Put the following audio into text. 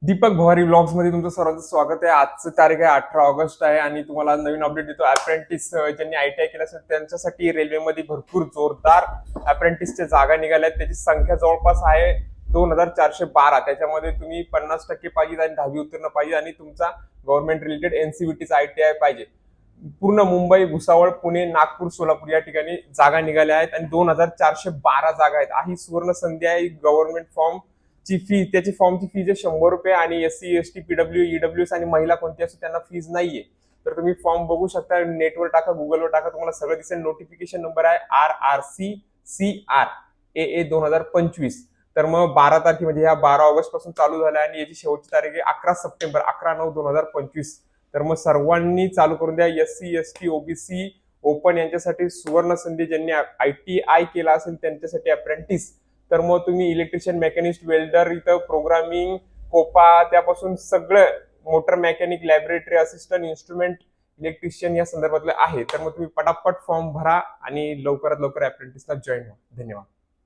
Deepak भवारी vlogs मध्ये तुमचं सर्वांचं स्वागत आहे। आजची तारीख आहे 18 ऑगस्ट आहे आणि तुम्हाला नवीन अपडेट देतो। अप्रेंटिस ज्यांनी आयटीआय केलं असेल त्यांच्यासाठी रेल्वेमध्ये भरपूर जोरदार अप्रेंटिसच्या जागा निघाल्या आहेत। त्याची संख्या जवळपास आहे 2412। त्याच्यामध्ये तुम्ही 50% पाहिजे आणि 10वी उत्तीर्ण पाहिजे आणि तुमचा गव्हर्नमेंट रिलेटेड एनसीबीटीचा आयटीआय पाहिजे। पूर्ण मुंबई, भुसावळ, पुणे, नागपूर, सोलापूर या ठिकाणी जागा निघाल्या आहेत आणि 2412 जागा आहेत। ही सुवर्ण संधी आहे। गव्हर्नमेंट फॉर्म ची फी, त्याची फॉर्मची फीज आहे 100 रुपये आणि एससी, एसटी, पीडब्ल्यू, ईडब्ल्यूएस आणि महिला कोणती असो त्यांना फीज नाहीये। तर तुम्ही फॉर्म बघू शकता, नेटवर टाका, गुगलवर टाका, तुम्हाला सगळं दिसेल। नोटिफिकेशन नंबर आहे RRCCR AA 2025। तर मग 12 तारखे म्हणजे ह्या 12 ऑगस्ट पासून चालू झाला आणि याची शेवटची तारीख आहे 11 सप्टेंबर 11/9/2025। तर मग सर्वांनी चालू करून द्या। एससी, एसटी, ओबीसी, ओपन यांच्यासाठी सुवर्ण संधी, ज्यांनी आयटीआय केला असेल त्यांच्यासाठी अप्रेंटिस। तर मग तुम्ही इलेक्ट्रिशियन, मेकॅनिस्ट, वेल्डर, इथं प्रोग्रामिंग, कोपा, त्यापासून सगळं motor mechanic, laboratory assistant, instrument electrician या संदर्भातलं आहे। तर मग तुम्ही पटापट फॉर्म भरा आणि लवकरात लवकर अप्रेंटिसला जॉईन व्हा। धन्यवाद।